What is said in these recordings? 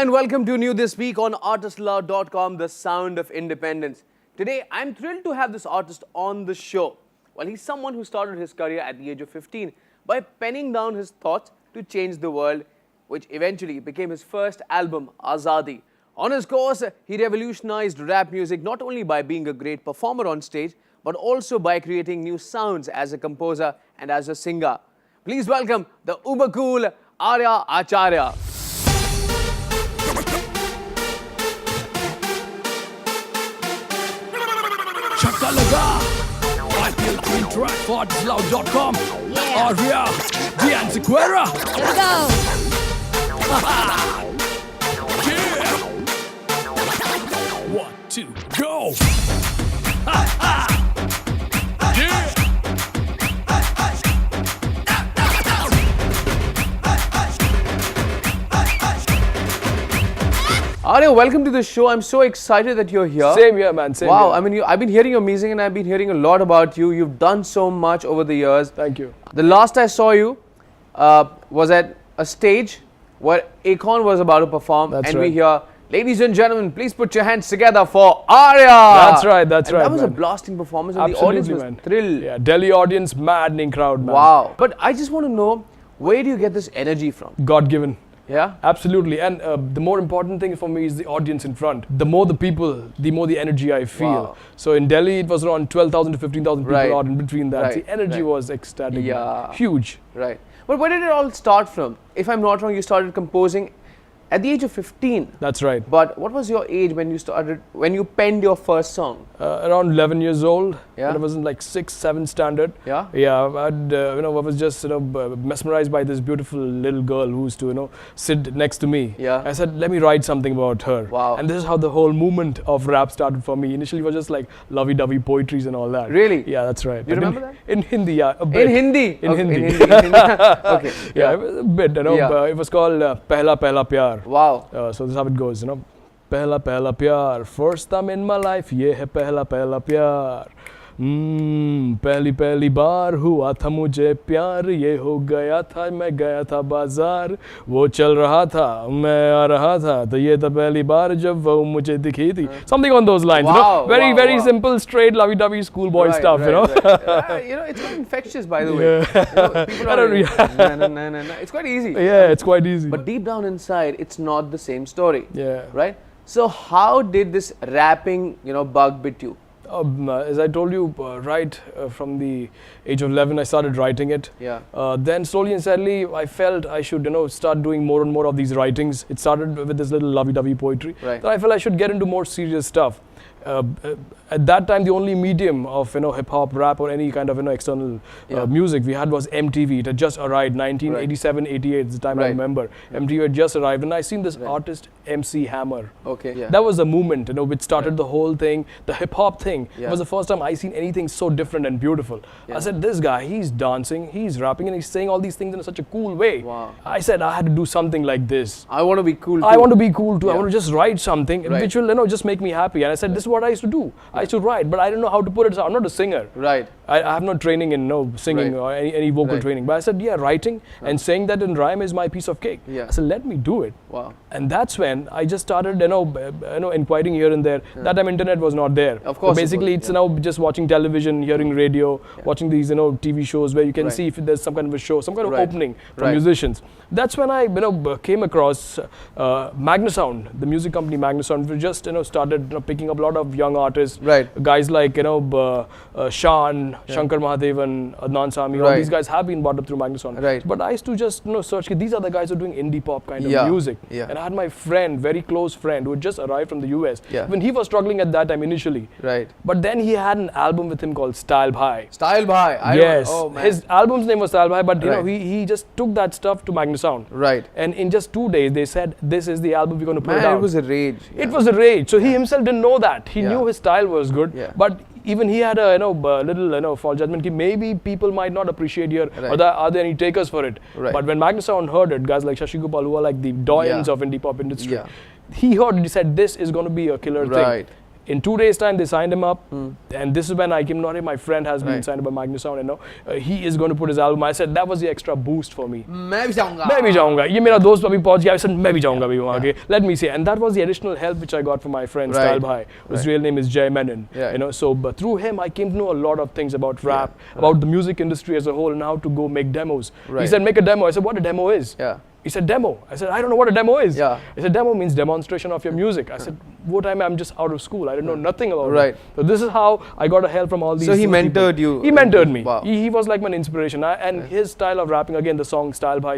and welcome to New This Week on ArtistAloud.com, the sound of independence. Today, I'm thrilled to have this artist on the show. Well, he's someone who started his career at the age of 15 by penning down his thoughts to change the world, which eventually became his first album, Azadi. On his course, he revolutionized rap music not only by being a great performer on stage, but also by creating new sounds as a composer and as a singer. Please welcome the uber cool Arya Acharya. I feel green track for ArtistAloud.com. Arya Acharya. Here we go. Yeah. 1, 2, go. Yeah. Arya, welcome to the show. I'm so excited that you're here. Same here, man. Same wow, here. I mean, I've been hearing your music and I've been hearing a lot about you. You've done so much over the years. Thank you. The last I saw you was at a stage where Akon was about to perform. That's and right. we hear, ladies and gentlemen, please put your hands together for Arya. That's right. That's and right. That was man. a blasting performance and Absolutely, the audience was man. thrilled. Yeah, Delhi audience, maddening crowd, man. Wow. But I just want to know, where do you get this energy from? God given. Yeah? Absolutely, and the more important thing for me is the audience in front. The more the people, the more the energy I feel. Wow. So in Delhi, it was around 12,000 to 15,000 people Right. out in between that. Right. The energy Right. was ecstatic. Yeah. Man. Huge. Right. But where did it all start from? If I'm not wrong, you started composing at the age of 15. That's right. But what was your age when you started, when you penned your first song? Around 11 years old. Yeah. When I was in like 6, 7 standard. Yeah? Yeah, I was just mesmerized by this beautiful little girl who used to sit next to me. Yeah. I said, let me write something about her. Wow. And this is how the whole movement of rap started for me. Initially, it was just like lovey-dovey poetries and all that. Really? Yeah, that's right. You But remember that? In Hindi, yeah, a bit. In Hindi? In Okay, Hindi. In Hindi. Okay. Yeah, a bit. Yeah. It was called Pehla Pehla Pyar. Wow. So this is how it goes, Pehla Pehla Pyar, first time in my life, ye hai Pehla Pehla Pyar. पहली पहली बार हुआ था मुझे प्यार, ये हो गया था, मैं गया था बाजार, वो चल रहा था, मैं आ रहा था, तो ये था पहली बार जब वो मुझे दिखी थी. Something on those lines, Wow, very wow, very wow. simple, straight, lovey-dovey schoolboy Right, stuff, right. It's quite infectious, by the way. Yeah. People I don't are no. It's quite easy. Yeah, it's quite easy. But deep down inside, it's not the same story. Yeah. Right? So how did this rapping, bug bit you? As I told you, right from the age of 11, I started writing it. Yeah. Then slowly and steadily, I felt I should, start doing more and more of these writings. It started with this little lovey-dovey poetry. Right. Then I felt I should get into more serious stuff. At that time, the only medium of hip-hop, rap, or any kind of external music we had was MTV. It had just arrived, 1987, 88 is the time I remember. MTV had just arrived, and I seen this artist MC Hammer. Okay. Yeah. That was the movement, which started the whole thing. The hip-hop thing was the first time I seen anything so different and beautiful. I said, this guy, he's dancing, he's rapping, and he's saying all these things in such a cool way. Wow. I said, I had to do something like this. I want to be cool too. I want to be cool too. Yeah. I want to just write something which will, just make me happy. And I said, this is what I used to do. I used to write, but I didn't know how to put it. So I'm not a singer. Right. I have no training in singing or any vocal training. But I said, writing and saying that in rhyme is my piece of cake. Yeah. I said, let me do it. Wow. And that's when I just started, inquiring here and there. That time internet was not there. Of course. So basically, it's just watching television, hearing radio, watching these, TV shows where you can see if there's some kind of a show, some kind of opening from musicians. That's when I, came across Magnasound, the music company Magnasound. We just, started picking up a lot of young artists. Right. Guys like, Shan, Shankar Mahadevan, Adnan Sami, all these guys have been brought up through Magnasound. Right. But I used to just, search, these are the guys who are doing indie pop kind of music. Yeah. And I had my friend, very close friend, who had just arrived from the US. Yeah. When he was struggling at that time initially. Right. But then he had an album with him called Style Bhai. Style Bhai. Yes. Oh, man. His album's name was Style Bhai, but he just took that stuff to Magnasound. Right. And in just 2 days, they said, this is the album we're going to put out. It was a rage. It was a rage. So he himself didn't know that. He knew his style was good. Yeah. But even he had a little false judgment. Maybe people might not appreciate here. Or are there any takers for it? Right. But when Magnasound heard it, guys like Shashi Gopal, who are like the doyens of indie pop industry, he heard it. He said, this is going to be a killer thing. In 2 days' time, they signed him up, and this is when I came. Not my friend has been signed up by Magnus Sound, and he is going to put his album. I said that was the extra boost for me. मैं भी जाऊँगा. मैं भी जाऊँगा. ये मेरा दोस्त अभी पहुँच गया. I said मैं भी जाऊँगा भी वहाँ के. Let me see. And that was the additional help which I got from my friend Style Bhai, whose real name is Jay Menon. You know, so but through him I came to know a lot of things about rap, about the music industry as a whole, and how to go make demos. He said make a demo. I said what a demo is. He said demo. I said I don't know what a demo is. He said demo means demonstration of your music. I said what time I'm just out of school. I didn't know nothing about it. So this is how I got a help from all these. So he mentored you. He mentored me. Wow. He was like my inspiration. And his style of rapping, again the song Style Bhai,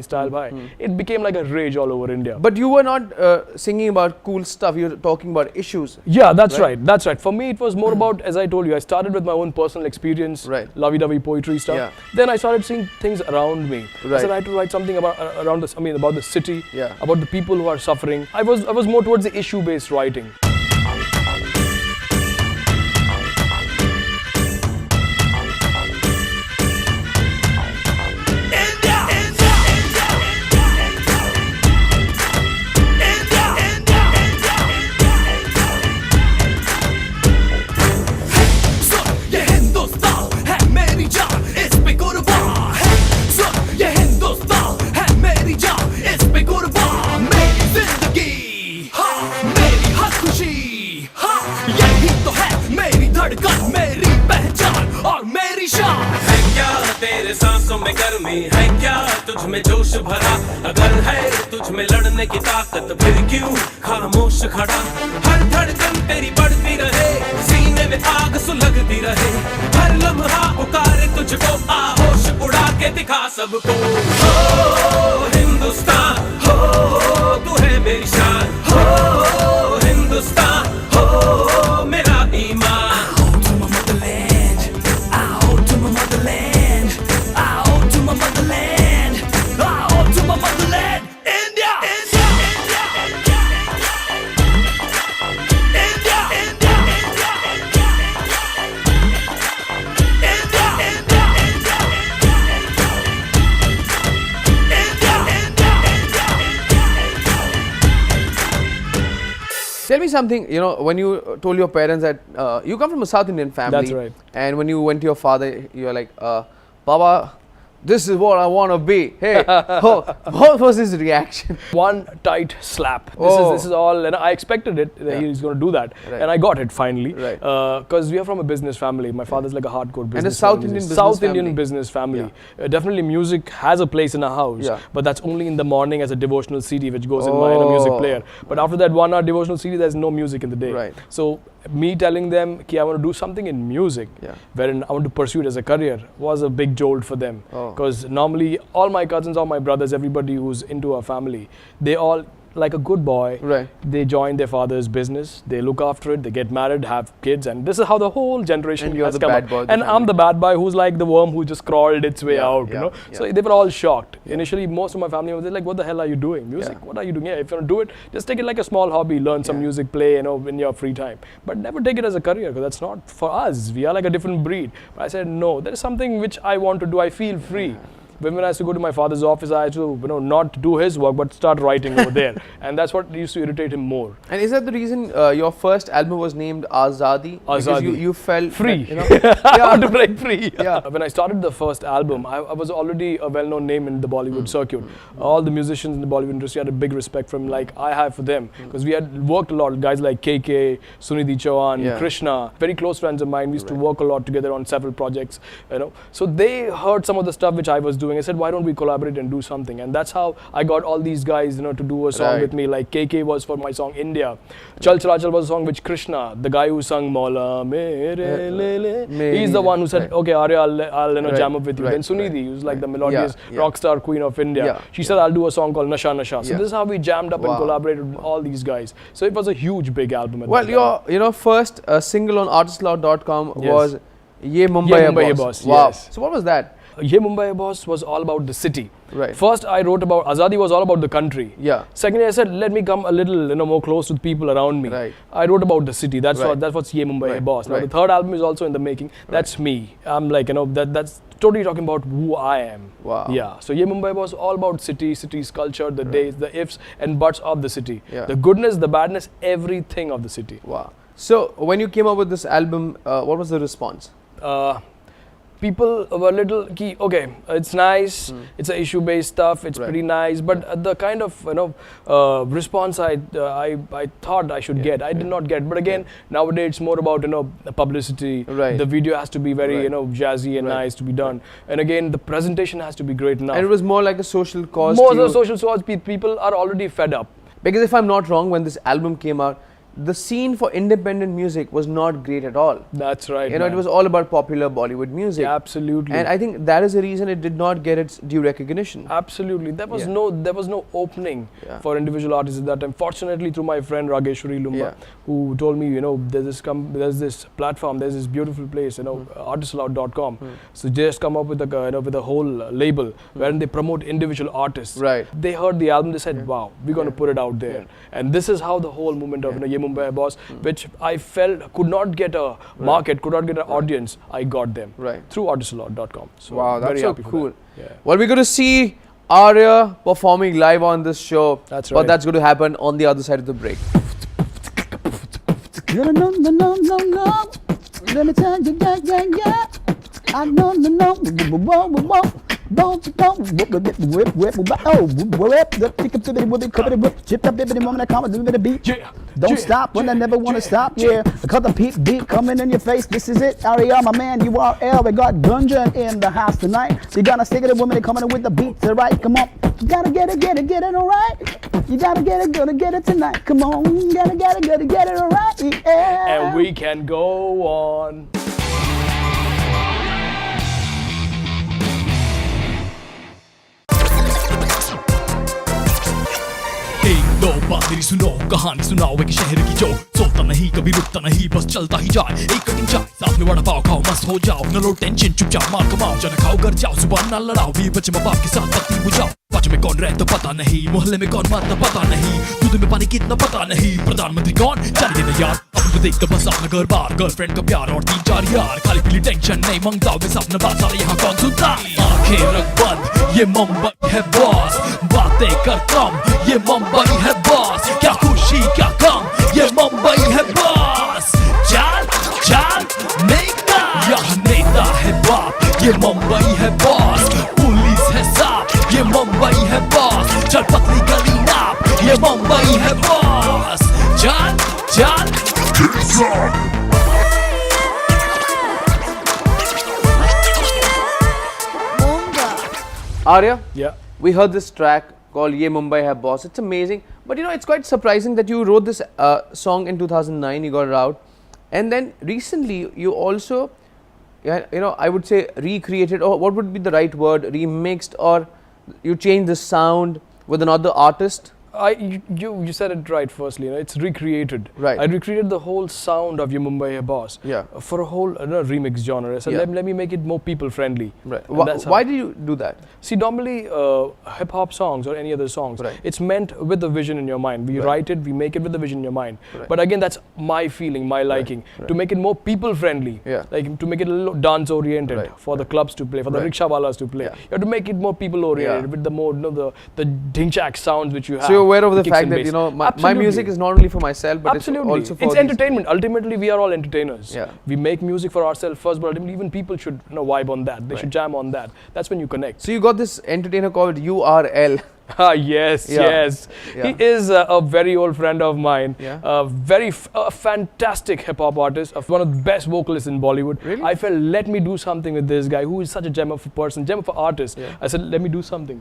it became like a rage all over India. But you were not singing about cool stuff. You were talking about issues. Yeah, that's right. That's right. For me, it was more about, as I told you, I started with my own personal experience, lovey-dovey poetry stuff. Then I started seeing things around me. I said I had to write something about around this. I mean, about the city, about the people who are suffering. I was more towards the issue-based writing. है क्या तुझ में जोश भरा अगर है तुझ में लड़ने की ताकत फिर क्यों खामोश खड़ा हर धड़कन तेरी बढ़ती रहे सीने में आग सुलगती रहे हर लम्हा पुकारे तुझको आहोश उड़ा के दिखा सबको हो हिंदुस्तान हो तू है मेरी शान हो हिंदुस्तान हो मेरा ईमान Tell me something, you know, when you told your parents that you come from a South Indian family. That's right. And when you went to your father, you were like, Baba, this is what I want to be. Hey, what was his reaction? One tight slap. This is all, and I expected it that he's going to do that, and I got it finally. Because we are from a business family. My father's like a hardcore business. And a South Indian business family. Definitely, music has a place in a house, but that's only in the morning as a devotional CD which goes in my music player. But after that 1 hour devotional CD, there's no music in the day. So me telling them that I want to do something in music, wherein I want to pursue it as a career, was a big jolt for them. Because normally all my cousins, all my brothers, everybody who's into our family, they all, like a good boy, they join their father's business, they look after it, they get married, have kids, and this is how the whole generation has come up. And I'm the bad boy who's like the worm who just crawled its way out, you know. So they were all shocked. Initially, most of my family was like, what the hell are you doing? Music, what are you doing? If you want to do it, just take it like a small hobby, learn some music, play, you know, in your free time. But never take it as a career, because that's not for us. We are like a different breed. But I said, no, there is something which I want to do. I feel free. When I used to go to my father's office, I had to, you know, not do his work, but start writing over there. And that's what used to irritate him more. And is that the reason your first album was named Azadi? Because you felt free. That, you know, I want to break free. When I started the first album, I was already a well-known name in the Bollywood circuit. All the musicians in the Bollywood industry had a big respect from, like I have for them. Because we had worked a lot. Guys like KK, Sunidhi Chauhan, Krishna, very close friends of mine. We used to work a lot together on several projects. You know, so they heard some of the stuff which I was doing. I said, why don't we collaborate and do something? And that's how I got all these guys, you know, to do a song with me. Like KK was for my song India. Chal Chal Chal was a song with Krishna, the guy who sung Mola Mere Le. He's the one who said, okay, Arya, I'll you know, jam up with you. Then Sunidhi, who's like the melodious rock star queen of India. She said, I'll do a song called Nasha Nasha. So this is how we jammed up and collaborated with all these guys. So it was a huge, big album. Well, your first single on ArtistAloud.com was Ye Mumbai Her Boss. Wow. So what was that? Ye Mumbai Her Boss was all about the city. First, I wrote about Azadi was all about the country. Secondly, I said, let me come a little, you know, more close to the people around me. I wrote about the city. That's what's Ye Mumbai Her Boss. Now the third album is also in the making. That's me. I'm like, you know, that's totally talking about who I am. Yeah. So Ye Mumbai was all about city's culture, the days, the ifs and buts of the city. The goodness, the badness, everything of the city. Wow. So when you came up with this album, what was the response? People were little key. Okay, it's nice. It's a issue-based stuff. It's pretty nice. But the kind of response I thought I should get, I did not get. But again, nowadays it's more about publicity. Right. The video has to be very jazzy and nice to be done. And again, the presentation has to be great enough. And it was more like a social cause. More the social cause. People are already fed up. Because if I'm not wrong, when this album came out, the scene for independent music was not great at all. That's right. You know, it was all about popular Bollywood music. Yeah, absolutely. And I think that is the reason it did not get its due recognition. Absolutely. There was no opening for individual artists at that time. Fortunately, through my friend Rageshwari Lumba, who told me, there's this platform, there's this beautiful place, ArtistAloud.com. So they just come up with a whole label wherein they promote individual artists. Right. They heard the album, they said, wow, we're going to put it out there. And this is how the whole movement of Ye Mumbai Her Boss, which I felt could not get a market, could not get an audience, I got them through ArtistAloud.com. So wow, that's very so happy for cool. that. Yeah. Well, we're going to see Arya performing live on this show. That's right. But that's going to happen on the other side of the break. No. Let me tell you, yeah. I know. Don't stop when I never want to stop. Yeah, I cut the beat coming in your face. This is it, Arya, my man. URL. We got Gunjan in the house tonight. You gotta stick it, woman. Coming with the beats, alright? Come on, you gotta get it, alright. You gotta get it tonight. Come on, you gotta get it, alright. Yeah. And we can go on. लो बात मेरी सुनो कहानी सुनाओ एक शहर की जो सोता नहीं कभी रुकता नहीं बस चलता ही जाए एक कटिंग चाय साथ में वड़ा पाव खाओ मस्त हो जाओ न लो टेंशन चुपचाप मार कमाओ जाना खाओ घर जाओ सुबह ना लड़ाओ भी बच्चे माँ बाप के साथ पत्ती बुझाओ पाँच में कौन रहता पता नहीं मोहल्ले में कौन मारता पता नहीं दूध में पानी कितना पता नहीं प्रधानमंत्री कौन चाहिए ना यार अपन तो देख बस अपना घर बार गर्लफ्रेंड का प्यार और 3-4 यार खाली पीली टेंशन नहीं मंगता बस अपना बात सारे यहाँ कौन सुनता आंखें रख बंद ये मुंबई है बॉस बातें कर कम ये मुंबई है बॉस क्या खुशी क्या गम ये मुंबई है बॉस चाल नेता यहाँ नेता है बाप ये मुंबई है बॉस पुलिस है साफ ये मुंबई है बॉस चल पतली गली नाप ये मुंबई है बॉस चाल Arya, Yeah. we heard this track called Ye Mumbai Her Boss. It's amazing. But it's quite surprising that you wrote this song in 2009, you got it out. And then recently you also, I would say recreated, or what would be the right word, remixed, or you changed the sound with another artist. You said it right. Firstly, it's recreated. Right. I recreated the whole sound of Ye Mumbai Her Boss. Yeah. For a whole remix genre. So let me make it more people friendly. Right. Why did you do that? See, normally hip hop songs or any other songs, it's meant with the vision in your mind. We write it, we make it with the vision in your mind. Right. But again, that's my feeling, my liking. Right. To make it more people friendly. Yeah. Like to make it a little dance oriented for the clubs to play, for the rickshaw wallas to play. Yeah. You have to make it more people oriented with the more the ding-chak sounds which you have. So you're aware of the fact that my music is not only for myself, but it's also for it's entertainment. Ultimately, we are all entertainers. Yeah. We make music for ourselves first, but ultimately even people should vibe on that. They should jam on that. That's when you connect. So you got this entertainer called URL. Yes. Yeah. He is a very old friend of mine. Yeah. A fantastic hip hop artist, one of the best vocalists in Bollywood. Really? I felt, let me do something with this guy who is such a gem of a person, gem of an artist. Yeah. I said, let me do something.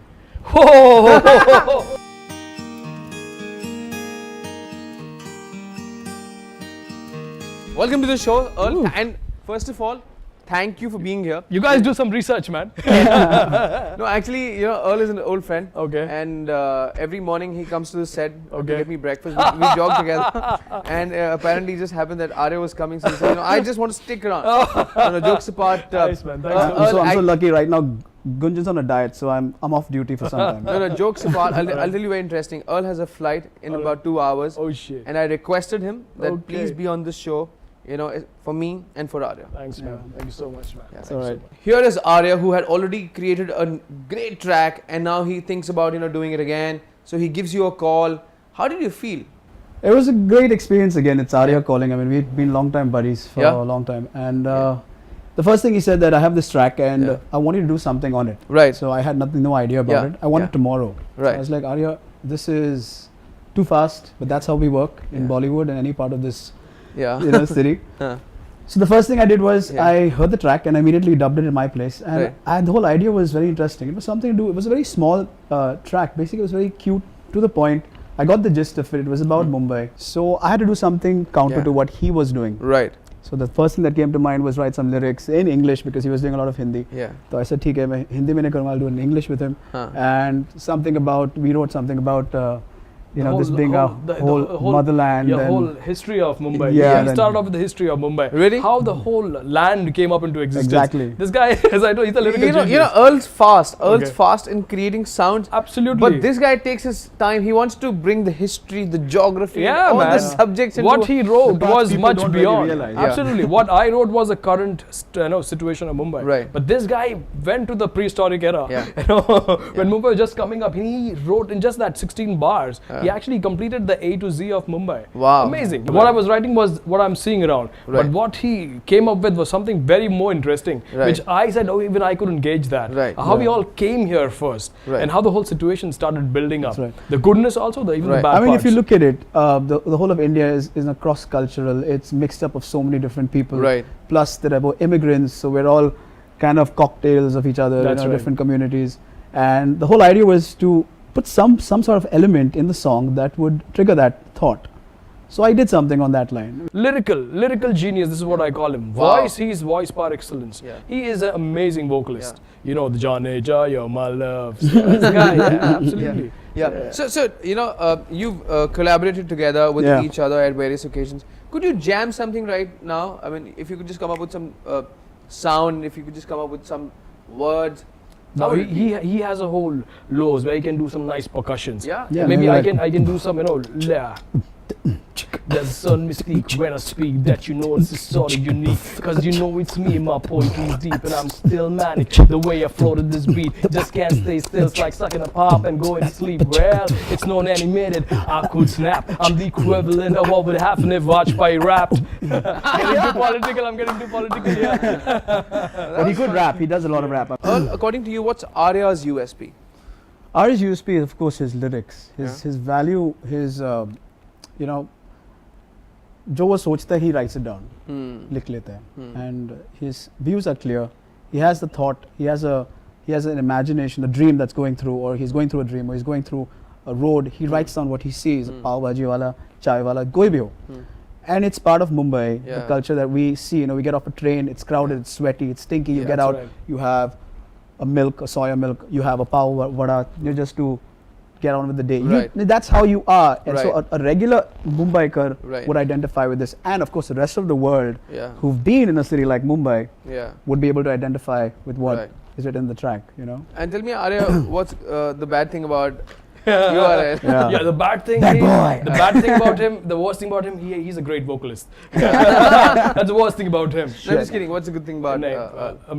Welcome to the show, Earl. And first of all, thank you for being here. You guys do some research, man. No, actually, Earl is an old friend. Okay. And every morning he comes to the set to get me breakfast. We jog together. And apparently it just happened that Arya was coming. So he said, I just want to stick around. Jokes apart. Nice, man. I'm so lucky right now. Gunjan's on a diet, so I'm off duty for some time. No, jokes apart. I'll tell you very interesting. Earl has a flight in about 2 hours. Oh, shit. And I requested him that please be on this show. For me and for Arya. Thanks, man. Thank you so much, man. Yeah, all right. Here is Arya, who had already created a great track, and now he thinks about doing it again. So he gives you a call. How did you feel? It was a great experience again. It's Arya calling. I mean, we've been long-time buddies for Yeah. a long time. And the first thing he said that I have this track and Yeah. I want you to do something on it. Right. So I had no idea about Yeah. it. I want Yeah. it tomorrow. So Right. I was like, Arya, this is too fast, but that's how we work in Yeah. Bollywood and any part of this Yeah. city. Huh. So the first thing I did was Yeah. I heard the track and I immediately dubbed it in my place. And Right. the whole idea was very interesting. It was something to do. It was a very small track. Basically, it was very cute, to the point. I got the gist of it. It was about Mumbai. So I had to do something counter Yeah. to what he was doing. Right. So the first thing that came to mind was write some lyrics in English because he was doing a lot of Hindi. Yeah. So I said, "ठीक है, मैं हिंदी में नहीं करूँगा, I'll do it in English with him." Huh. And we wrote something about this being the a whole motherland. Yeah, and whole history of Mumbai. Yeah, He then- started off with the history of Mumbai. Really? How the whole land came up into existence. Exactly. This guy, as I told, he's a lyrical genius. Earl's fast. Earl's Okay. fast in creating sounds. Absolutely. But this guy takes his time. He wants to bring the history, the geography, Yeah, all man. the subjects into What he wrote The past was people much don't really beyond. realize. Yeah. Absolutely. What I wrote was a current situation of Mumbai. Right. But this guy went to the prehistoric era. Yeah. When Mumbai was just coming up, he wrote in just that 16 bars. He actually completed the A to Z of Mumbai. Wow. Amazing. What I was writing was what I'm seeing around. Right. But what he came up with was something very more interesting. Right. Which I said, oh, even I couldn't gauge that. Right. How we all came here first. Right. And how the whole situation started building up. That's right. The goodness also, even Right. the bad I mean, parts. if you look at it, the whole of India is a cross-cultural. It's mixed up of so many different people. Right. Plus, there are immigrants, so we're all kind of cocktails of each other, That's right. different communities. And the whole idea was to put some sort of element in the song that would trigger that thought. So I did something on that line. Lyrical genius, this is what I call him. Wow. Voice, he's voice par excellence. Yeah. He is an amazing vocalist. Yeah. You know, the Jane Ja, you're my love. So that's the guy, yeah, absolutely. Yeah. So you've collaborated together with Yeah. each other at various occasions. Could you jam something right now? I mean, if you could just come up with some sound, if you could just come up with some words. Now How would it be? he has a whole lows where he can do some nice percussions. Yeah. Yeah, Maybe maybe I can do some, yeah. There's a certain mystique when I speak that you know it's sort of unique. Cause you know it's me, my poetry's deep and I'm still manic. The way I floated this beat, just can't stay still. It's like sucking a pop and going to sleep. Well, it's non-animated, I could snap. I'm the equivalent of what would happen if Vajpayee rapped. Getting too political, I'm getting too political, yeah. But he could rap. He does a lot of rap. Earl, according to you, what's Arya's USP? Arya's USP is, of course, his lyrics, his value, his जो वो सोचता है he writes it down, लिख लेता है, and his views are clear. He has the thought, he has an imagination, a dream that's going through, or he's going through a dream, or he's going through a road. He writes down what he sees, pav bhaji wala, chai wala, koi bhi ho. And it's part of Mumbai, the Yeah. culture that we see. You know, we get off a train, it's crowded, it's sweaty, it's stinky. You Yeah, get that's out, right. you have a milk, a soya milk, you have a pav vada, you just to get on with the day. Right. That's how you are. And so Right. a regular Mumbaiker Right. would identify with this. And of course, the rest of the world Yeah. who've been in a city like Mumbai Yeah. would be able to identify with what Right. is written in the track, you know. And tell me, Arya, what's the bad thing about URL? Yeah, the bad thing. Bad is- boy. The bad thing about him, the worst thing about him, he's a great vocalist. That's the worst thing about him. No, just kidding. What's the good thing about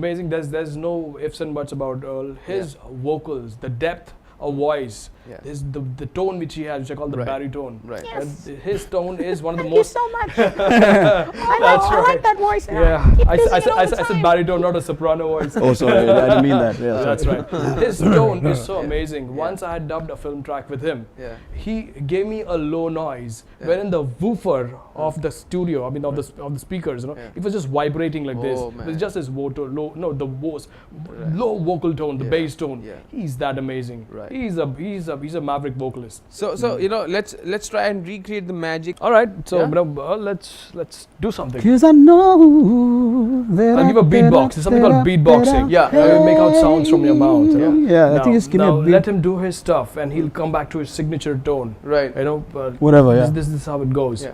Amazing. There's no ifs and buts about Earl. His vocals, the depth of voice, Yeah. the tone which he has, which I call the Right. baritone. Right. And his tone is one of the Thank you most. so much. I like that voice. Yeah, Keep I using it all the said time. baritone, not a soprano voice. Oh, sorry, I didn't mean that. Yeah, That's right. His tone is so Yeah. amazing. Yeah. Once I had dubbed a film track with him. Yeah. He gave me a low noise, Yeah. wherein the woofer of the studio, I mean of the speakers, you know, Yeah. it was just vibrating like this. Oh, It man. was just his low vocal tone, the Yeah. bass tone. Yeah. He's that amazing. Right. He's a maverick vocalist. So let's try and recreate the magic. All right, so Yeah. let's do something. Because I know that I'll give a beatbox. There's something called beatboxing. Yeah. You make out sounds from your mouth. You know? Yeah, I Now- think just give me now a beat. let him do his stuff, and he'll come back to his signature tone. Right. You know, Whatever, yeah. this is how it goes. Yeah.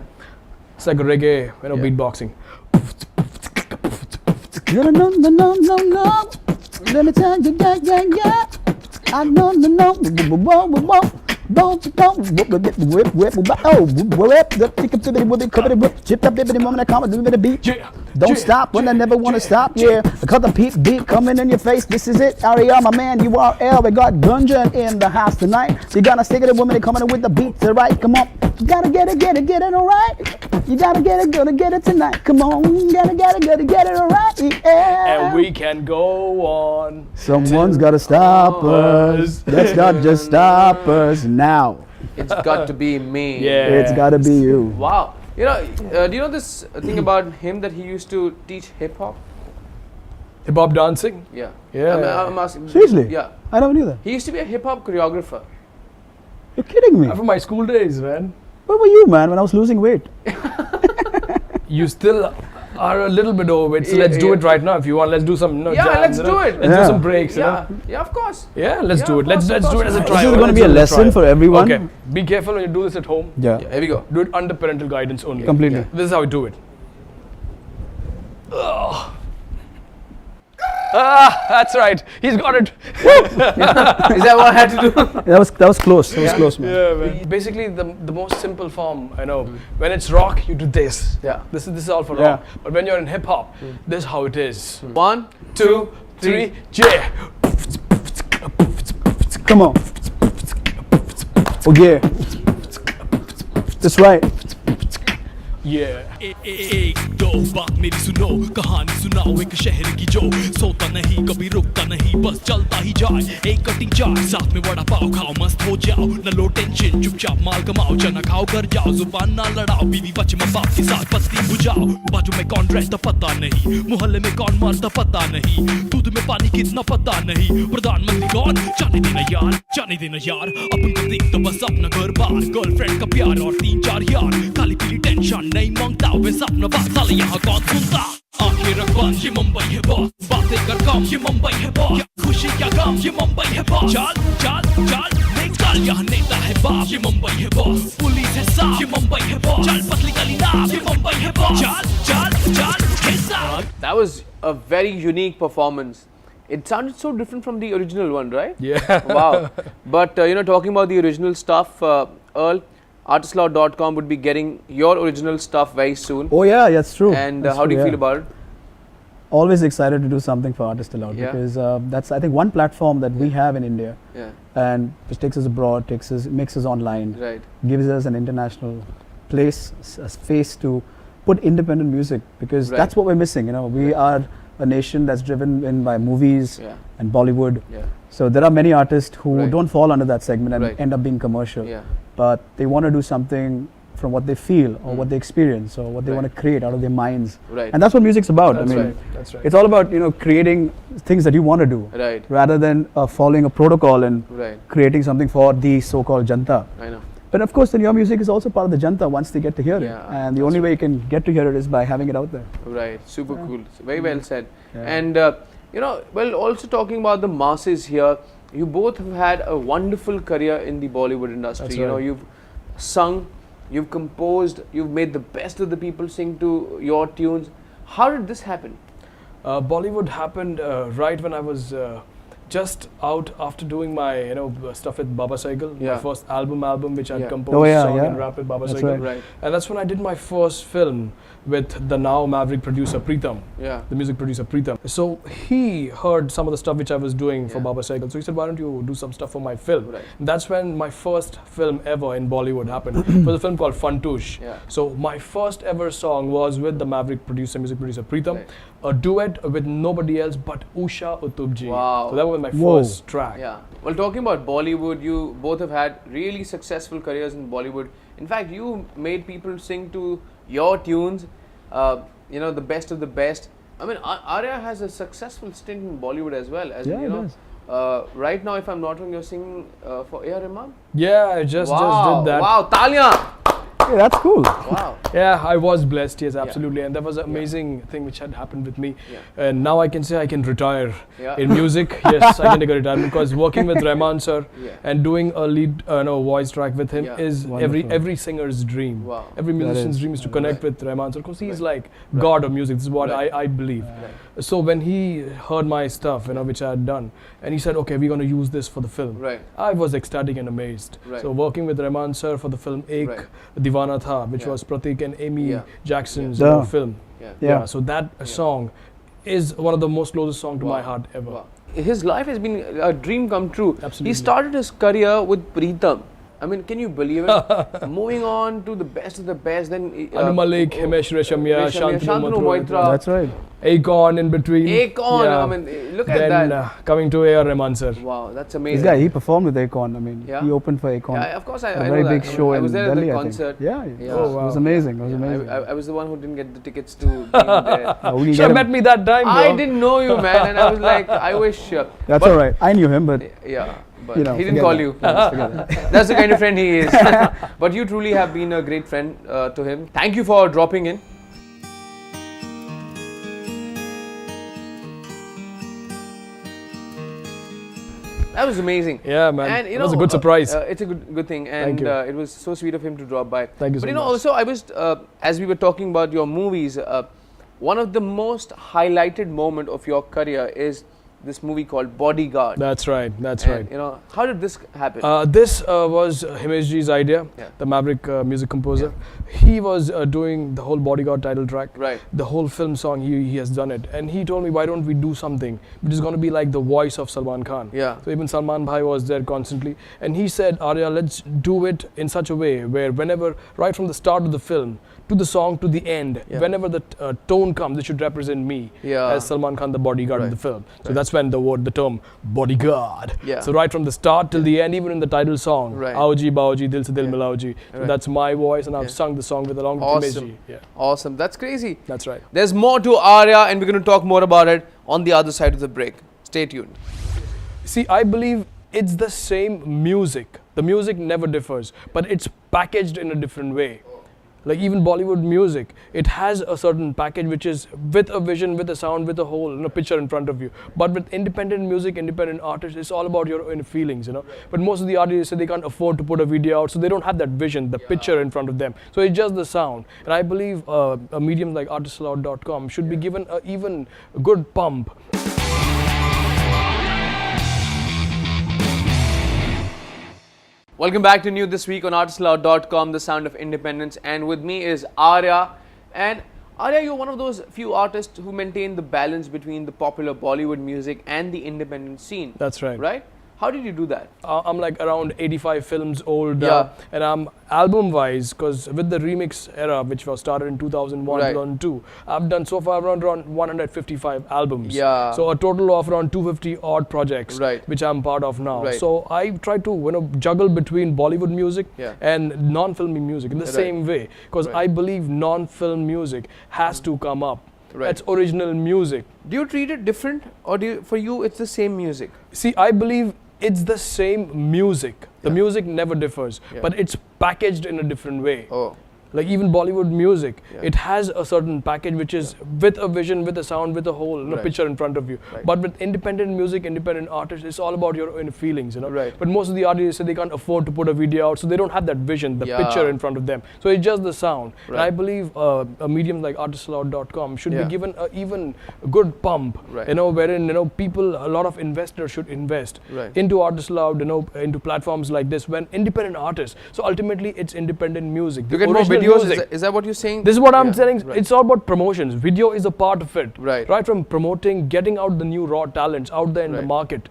It's like a reggae, Yeah. beatboxing. No, no, no, no, no, no. Let me tell you, yeah. I know, no, whip, oh, whip, the ticket to the whip, cover the whip, chip up, baby, the moment I come, do the beat. Yeah. Don't stop when I never want to stop. Yeah, I cut the beat coming in your face. This is it, Arya, my man. URL. We got Gunjan in the house tonight. So you gotta stick it to women coming in with the beats, alright? Come on, you gotta get it, alright. You gotta get it tonight. Come on, you gotta get it, alright. Yeah. And we can go on. Someone's gotta stop us. Let's not just stop us now. It's got to be me. Yeah. It's gotta be you. Wow. You know, do you know this thing about him that he used to teach hip hop? Hip hop dancing? Yeah. Yeah. I'm asking. Seriously? Yeah. I never knew that. He used to be a hip hop choreographer. You're kidding me. From my school days, man. Where were you, man, when I was losing weight? You still are a little bit overweight, so let's do it right now if you want. Let's do some Yeah, jams, let's do it. Let's do some breaks. Yeah. Yeah, of course. Yeah, let's Yeah, do of it. Let's course, do it as a of try. This is Let's going to be a do it as lesson try. for everyone. Okay, be careful when you do this at home. Yeah, Here we go. Do it under parental guidance only. completely. This is how we do it. Ah, that's right. He's got it. Is that what I had to do? That was close. That was close, man. Yeah, man. Basically, the most simple form, I know. When it's rock, you do this. Yeah. This is all for Yeah. rock. But when you're in hip hop, this is how it is. 1, 2, 3, yeah. Come on. Oh yeah. That's right. Yeah. एक दो बात मेरी सुनो कहानी सुनाओ एक शहर की जो सोता नहीं कभी रुकता नहीं बस चलता ही जाए एक कटिंग चाय साथ में वड़ा पाव खाओ मस्त हो जाओ न लो टेंशन चुपचाप माल कमाओ चना खाओ कर जाओ जुबान ना लड़ाओ बीवी बच्चे माँ बाप के साथ बस्ती बुझाओ बाजू में कौन रहता पता नहीं मोहल्ले में कौन मरता पता नहीं दूध में पानी कितना पता नहीं प्रधानमंत्री कौन जाने देना यार अपन को देख तो बस अपना घर बार गर्लफ्रेंड का प्यार और 3-4 यार काली पीली टेंशन नहीं मांगता वे सपना बात साले यहाँ कौन सुनता आंखें रख बंद ये मुंबई है बॉस बातें कर कम ये मुंबई है बॉस खुशी क्या गम ये मुंबई है बॉस चल निकल यहाँ नेता है बाप ये मुंबई है बॉस पुलिस है साफ ये मुंबई है बॉस चल पतली गली नाप ये मुंबई है बॉस चल हिसाब. That was a very unique performance. It sounded so different from the original one, right? Yeah. Wow. But talking about the original stuff, Earl, ArtistAloud.com would be getting your original stuff very soon. Oh yeah, that's true. And That's how do true, you yeah. feel about it? Always excited to do something for ArtistAloud Yeah. because that's I think one platform that we have in India, Yeah. and which takes us abroad, makes us online, Right. gives us an international place, a space to put independent music because Right. that's what we're missing. We are a nation that's driven in by movies Yeah. and Bollywood. Yeah. So there are many artists who Right. don't fall under that segment and Right. end up being commercial. Yeah. But they want to do something from what they feel or what they experience or what they Right. want to create out of their minds. Right. And that's what music's about. That's I mean, right. That's right. it's all about creating things that you want to do Right. rather than following a protocol and Right. creating something for the so-called janta. I know. But of course, then your music is also part of the janta once they get to hear Yeah, it. And the only way you can get to hear it is by having it out there. Right. Super cool. Very well said. Yeah. And well, also talking about the masses here, you both have had a wonderful career in the Bollywood industry. That's You know, right. you've sung, you've composed, you've made the best of the people sing to your tunes. How did this happen? Bollywood happened right when I was just out after doing my stuff with Baba Cycle, Yeah. my first album which I'd Yeah. composed, Oh, yeah, song yeah. and rap with Baba That's Cycle. right. Right. And that's when I did my first film with the now Maverick producer Preetham, Yeah. the music producer Preetham. So he heard some of the stuff which I was doing for Yeah. Baba Cycle. So he said, why don't you do some stuff for my film? Right. And that's when my first film ever in Bollywood happened. It was a film called Fantoosh. Yeah. So my first ever song was with the Maverick producer, music producer Preetham. Right. A duet with nobody else but Usha Utubji. Wow. So that was my Whoa. first track. Yeah. Well, talking about Bollywood, you both have had really successful careers in Bollywood. In fact, you made people sing to your tunes, the best of the best. I mean, Arya has a successful stint in Bollywood as well. As Yeah, you it know, does. right now, if I'm not wrong, you're singing for A.R. Rahman. Yeah, I just did that. Wow, Talia! Hey, that's cool. Wow. Yeah, I was blessed, yes, absolutely. And that was an amazing thing which had happened with me. Yeah. And now I can say I can retire Yeah. in music. Yes, I can take a retirement because working with Rahman sir Yeah. and doing a lead voice track with him Yeah. is Wonderful. every singer's dream. Wow. Every musician's is. dream is to connect with Rahman sir because he's like God of music. This is what Right. I believe. Right. So when he heard my stuff, which I had done, and he said, okay, we're going to use this for the film. Right. I was ecstatic and amazed. Right. So working with Rahman sir for the film Ek Right. Divana Tha, which Yeah. was Pratik and Amy Yeah. Jackson's Yeah. film. Yeah. Yeah. So that song is one of the most closest song to my heart ever. Wow. His life has been a dream come true. Absolutely. He started his career with Preetham. I mean, can you believe it? Moving on to the best of the best, then Anu Malik, Himesh Reshamya, Shantanu Moitra, That's right. Akon in between. Akon, Yeah. I mean, look Then at that. coming to A.R. Rahman sir. Wow, that's This amazing. guy, he performed with Akon. I mean, Yeah? he opened for Akon. Yeah, of course, I A know very that. big show I in was there Delhi, at the I think. concert. Yeah, Yeah. it was amazing. It was Yeah, amazing. I was the one who didn't get the tickets to being there. We Should get have him. met me that time, bro. I didn't know you, man, and I was like, I wish. That's but- all right. I knew him, but Yeah, but You know, he didn't forget call that. you. Let's forget it. That's the kind of friend he is. But you truly have been a great friend to him. Thank you for dropping in. That was amazing. Yeah, man. And It was a good surprise. It's a good thing, and Thank you. it was so sweet of him to drop by. Thank you But so much. also I was, as we were talking about your movies, one of the most highlighted moment of your career is this movie called Bodyguard. That's right. That's And, right. how did this happen? This was Himesh ji's idea, Yeah. the Maverick music composer. He was doing the whole Bodyguard title track. Right. The whole film song, he has done it. And he told me, why don't we do something which is going to be like the voice of Salman Khan. Yeah. So even Salman Bhai was there constantly. And he said, Arya, let's do it in such a way where whenever, right from the start of the film, to the song, to the end, Yeah. whenever the tone comes, it should represent me Yeah. as Salman Khan, the bodyguard Right. of the film. So that's when the term bodyguard. Yeah. So right from the start till the end, even in the title song, Right. Aoji Baoji Dil Se Dil Yeah. Milaoji. So Right. that's my voice, and I've Yeah. sung the song with along with Awesome. Himesh ji. Yeah, Awesome. That's crazy. that's right. There's more to Arya, and we're going to talk more about it on the other side of the break. Stay tuned. See, I believe it's the same music. The music never differs, but it's packaged in a different way. Like even Bollywood music, it has a certain package which is with a vision, with a sound, with a whole picture in front of you. But with independent music, independent artists, it's all about your own feelings, But most of the artists say they can't afford to put a video out, so they don't have that vision, the picture in front of them. So it's just the sound. And I believe mediums like ArtistAloud.com should be given a even good pump. Welcome back to New This Week on ArtistAloud.com, the sound of independence. And with me is Arya. And Arya, you're one of those few artists who maintain the balance between the popular Bollywood music and the independent scene. That's right. Right? How did you do that? I'm like around 85 films old, Yeah. and I'm album-wise, because with the remix era, which was started in 2001, Right. 2002, I've done so far around 155 albums. Yeah. So a total of around 250 odd projects, Right. which I'm part of now. Right. So I try to juggle between Bollywood music Yeah. and non-filmy music in the Right. same way, because Right. I believe non-film music has to come up. Right. That's original music. Do you treat it different, or for you it's the same music? See, I believe it's the same music. The Yeah. music never differs, Yeah. but it's packaged in a different way. Oh. Like even Bollywood music, Yeah. it has a certain package which is with a vision, with a sound, with a whole Right. picture in front of you. Right. But with independent music, independent artists, it's all about your own feelings, Right. But most of the artists say they can't afford to put a video out, so they don't have that vision, the Yeah. picture in front of them. So it's just the sound. And Right. I believe mediums like ArtistAloud.com should Yeah. be given a even good pump, Right. wherein people, a lot of investors should invest Right. into ArtistAloud, into platforms like this when independent artists. So ultimately, it's independent music. You The get more original videos? music. Is that what you're saying? This is what I'm Yeah, saying. right. It's all about promotions. Video is a part of it. Right. Right from promoting, getting out the new raw talents out there in the Right. market,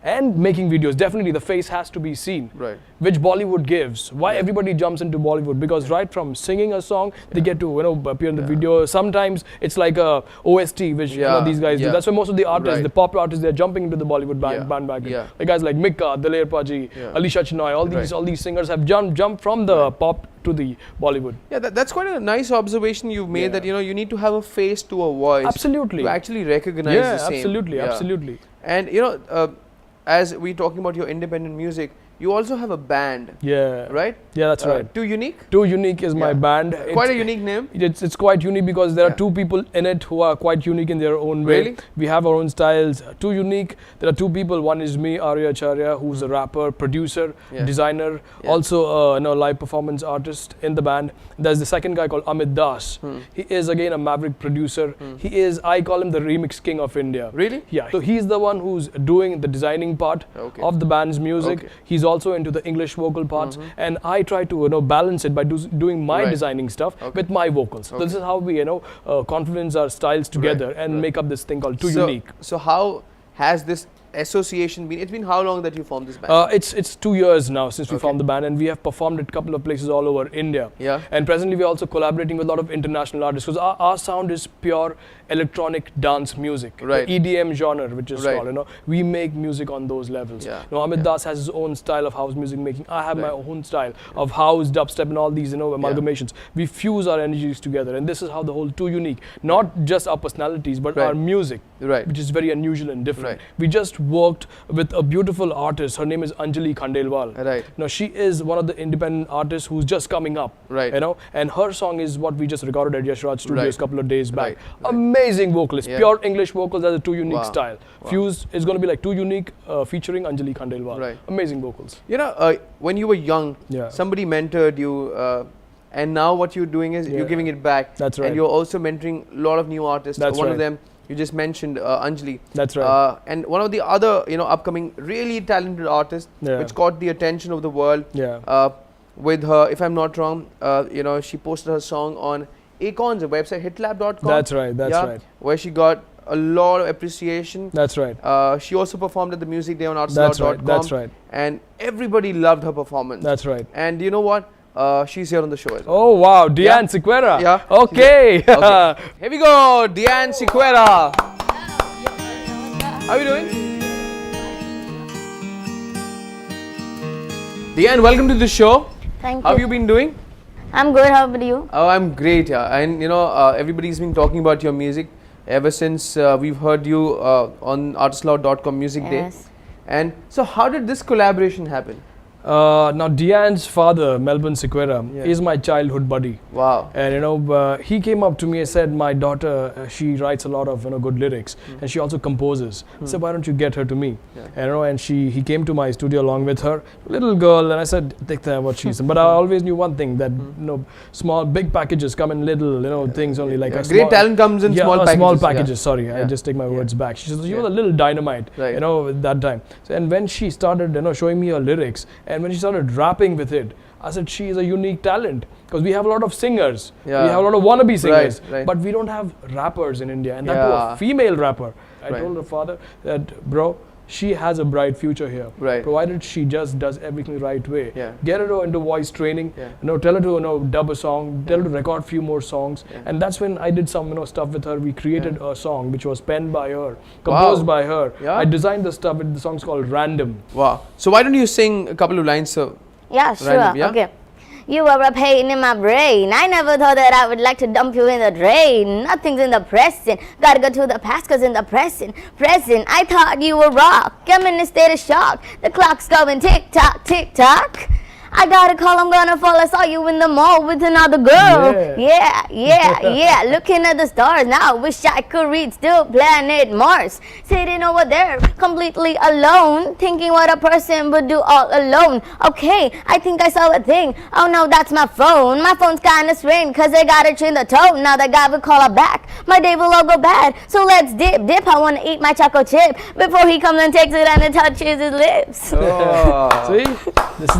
and making videos. Definitely, the face has to be seen. Right. Which Bollywood gives. Why everybody jumps into Bollywood? Because right from singing a song, they get to appear in the video. Sometimes it's like a OST, which Yeah, these guys yeah. do. That's why most of the artists, Right. the popular artists, they're jumping into the Bollywood Yeah, bandwagon. yeah. The guys like Mikka, Daler Paji, Yeah. Alisha Chinoy, all these singers have jumped from the pop to the Bollywood. Yeah, that's quite a nice observation you've made, Yeah. that you need to have a face to a voice. Absolutely. To actually recognize Yeah, the same. absolutely, Yeah. absolutely. And as we're talking about your independent music, you also have a band, Yeah. right? Yeah, that's right. Too Unique? Too Unique is my Yeah. band. Quite a unique name. It's quite unique because there are Yeah. two people in it who are quite unique in their own way. Really? We have our own styles. Too Unique. There are two people. One is me, Arya Acharya, who's a rapper, producer, Yeah. designer, Yeah. also live performance artist in the band. There's the second guy called Amit Das. He is again a maverick producer. He is, I call him the remix king of India. Really? Yeah. So he's the one who's doing the designing part Okay. of the band's music. Okay. He's also into the English vocal parts, and I try to balance it by doing my Right. designing stuff Okay. with my vocals. So Okay. this is how we confidence our styles together and right. make up this thing called Too So- Unique. So how has this association been? It's been how long that you formed this band? It's 2 years now since we Okay. formed the band, and we have performed at a couple of places all over India. Yeah. And presently we're also collaborating with a lot of international artists because our sound is pure electronic dance music, Right. the EDM genre, which is Right. called. We make music on those levels. Yeah. Amit Yeah. Das has his own style of house music making. I have my Right. own style of house, dubstep, and all these amalgamations. We fuse our energies together, and this is how the whole Too Unique, not just our personalities, but Right. our music, Right. which is very unusual and different. Right. We just worked with a beautiful artist. Her name is Anjali Khandelwal. Right. Now she is one of the independent artists who's just coming up. Right. And her song is what we just recorded at Yash Raj Studios Right. a couple of days back. Right. Right. Amazing vocalist, Yeah. pure English vocals as a Too Unique Wow. style. Wow. Fused is going to be like Too Unique featuring Anjali Khandelwal. Right. Amazing vocals. When you were young, Yeah. somebody mentored you, and now what you're doing is you're Yeah. giving it back. That's right. And you're also mentoring a lot of new artists. That's One of right. them you just mentioned, Anjali. That's right. And one of the other, upcoming really talented artists, Yeah. which caught the attention of the world. Yeah. With her, if I'm not wrong, she posted her song on Acorn's website, hitlab.com. That's right. That's right. Where she got a lot of appreciation. That's right. She also performed at the music day on That's ArtistAloud.com. right. That's right. And everybody loved her performance. That's right. And you know what? She's here on the show as well. Oh wow, Diane Yeah. Sequeira. Yeah. Okay. Okay. Here we go, Diane Sequeira. How are you doing? Diane, welcome to the show. Thank How have you. you been doing? I'm good. How about you? Oh, I'm great, yeah. And everybody's been talking about your music ever since we've heard you on ArtistAloud.com Music Day. Yes. And so, how did this collaboration happen? Now Diane's father, Melbourne Sequeira, Yeah. is my childhood buddy. Wow. And he came up to me and said, my daughter, she writes a lot of good lyrics, and she also composes. I said, why don't you get her to me? Yeah. And he came to my studio along with her, little girl, and I said, "Dekha what she's." But I always knew one thing, that small, big packages come in little things only, like Yeah, a great small, talent comes in small packages. small Yeah. packages. Sorry, I Yeah. just take my words back. She says, "You Yeah. were a little dynamite," Right. at that time. So, and when she started, showing me her lyrics, and when she started rapping with it, I said she is a unique talent, because we have a lot of singers, Yeah. we have a lot of wannabe singers, right. but we don't have rappers in India, and that too Yeah. a female rapper. I Right. told her father that, bro, she has a bright future here, Right. provided she just does everything the right way. Yeah. Get her into voice training, Yeah. tell her to dub a song, tell her to record few more songs, Yeah. and that's when I did some stuff with her. We created a song which was penned by her, composed by her. Yeah. I designed the stuff, and the song's called Random. Wow. So, why don't you sing a couple of lines? Yeah, sure. Random, yeah? Okay. You are a pain in my brain. I never thought that I would like to dump you in the drain. Nothing's in the present. Gotta go to the past, cause in the present, I thought you were rock. I'm in a state of shock. The clock's going tick tock, tick tock. I got a call, I'm gonna fall. I saw you in the mall with another girl. Yeah. Looking at the stars now. Wish I could read still planet Mars. Sitting over there, completely alone. Thinking what a person would do all alone. Okay, I think I saw a thing. Oh no, that's my phone. My phone's kinda strange, cause I gotta trim the tone. Now the guy will call her back. My day will all go bad. So let's dip. I wanna eat my choco chip before he comes and takes it and it touches his lips. Oh. See, this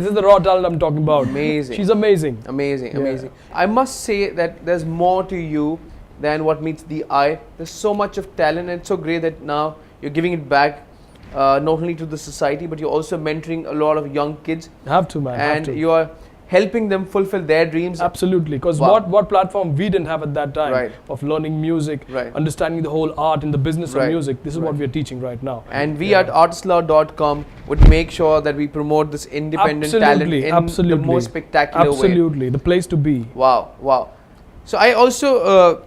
is the raw talent I'm talking about. Amazing. She's amazing. Amazing. I must say that there's more to you than what meets the eye. There's so much of talent, and it's so great that now you're giving it back, not only to the society, but you're also mentoring a lot of young kids. Have to, man. And you are helping them fulfill their dreams. Absolutely, because Wow. what platform we didn't have at that time, Right. of learning music, Right. understanding the whole art and the business Right. of music. This is what Right. we are teaching right now. And we at ArtistAloud.com would make sure that we promote this independent talent in the most spectacular way. Absolutely, the place to be. Wow. So I also,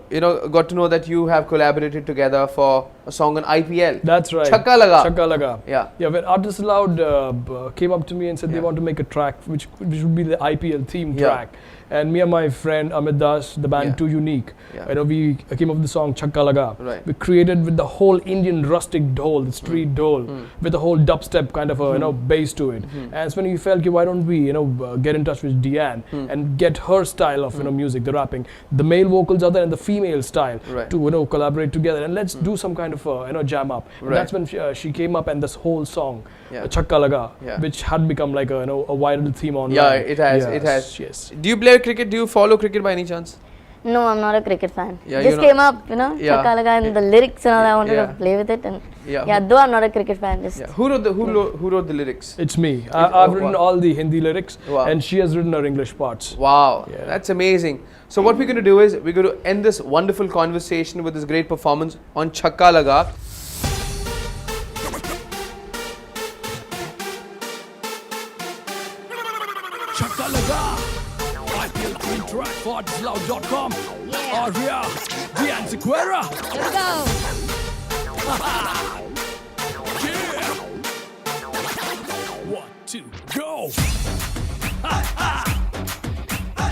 got to know that you have collaborated together for a song on IPL. That's right. Chakka Laga. Chakka Laga. Yeah. Yeah, when ArtistAloud came up to me and said they want to make a track which would be the IPL theme track. And me and my friend Amit Das, the band Too Unique, we came up with the song Chakka Laga. Right. We created with the whole Indian rustic dhol, the street dhol, with the whole dubstep kind of a bass to it. And that's when we felt, why don't we get in touch with Deanne and get her style of music, the rapping, the male vocals are there and the female style to collaborate together, and let's do some kind of jam up. And that's when she came up, and this whole song Chakka Laga, which had become like a viral theme online. Yeah, it has. It has. Yes. Do you play cricket? Do you follow cricket by any chance? No, I'm not a cricket fan. Yeah, Just came up, Chakka Laga and the lyrics and all. I wanted to play with it, and though I'm not a cricket fan, just. Yeah. Who wrote the lyrics? It's me. I've written all the Hindi lyrics, and she has written her English parts. Wow, that's amazing. So what we're going to do is we're going to end this wonderful conversation with this great performance on Chakka Laga. Chakka Laga, IPL theme track for ArtistAloud.com. Arya, Diane Sequeira. Here we go. Yeah. 1, 2, go.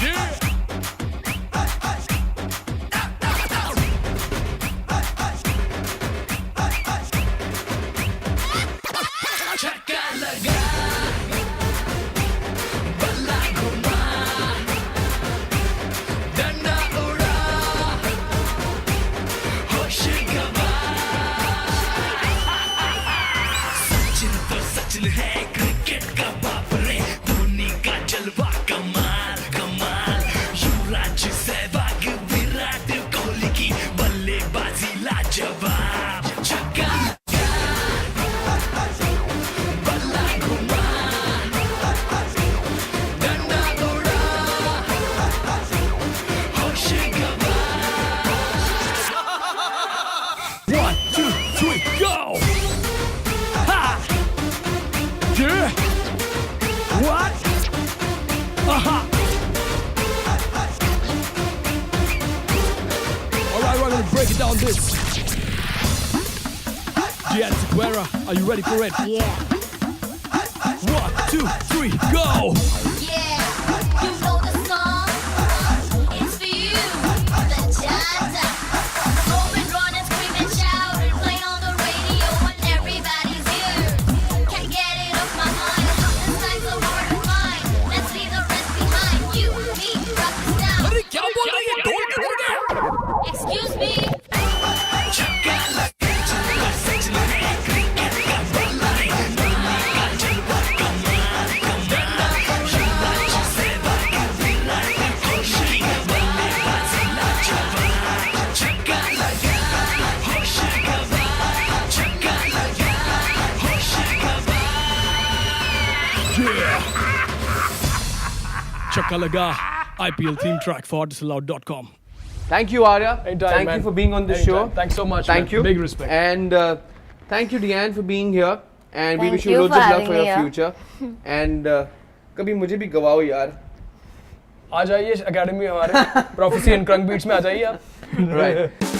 Yeah. Chakka Laga. है cricket का बाप रे, धोनी का जलवा कमाल कमाल, युवराज सहवाग विराट कोहली की बल्लेबाजी लाजवाब, छक्का बल्ला घुमा, डंडा उड़ा, होश गवा। 1, 2, 3, go! Yeah. What? Alright, we're gonna break it down this. Diane Sequeira, are you ready for it? Yeah. 1, 2, 3, go! Yeah, you know the song. It's for you, the Jada. Going, run and scream and shout and play on the radio when everybody's here. Can't get it off my mind. This night so hard to find. Let's leave the rest behind. You, me, rock this down. अरे क्या बोल रही है? ढोल के बोल गया? Excuse me. चक्का लगा, चक्का सच लगे, क्रिकेट का बल्ला रे, धोनी का जलवा कमाल कमाल, युवराज सहवाग विराट कोहली की बल्लेबाजी लाजवाब, चक्का लगा, होश गवा, चक्का लगा, होश गवा। Yeah. Chakka Laga, IPL theme track for ArtistAloud.com. Thank you, Arya. Anytime, thank man. you for being on the Anytime. show. Thanks so much. Thank man. you. Big respect. And thank you, Deanne, for being here. And we Thank wish you you loads for of luck having for me your here. future. And कभी मुझे भी गवाओ यार. आ जाइए academy हमारे prophecy and क्रंग beats में आ जाइए आप. Right.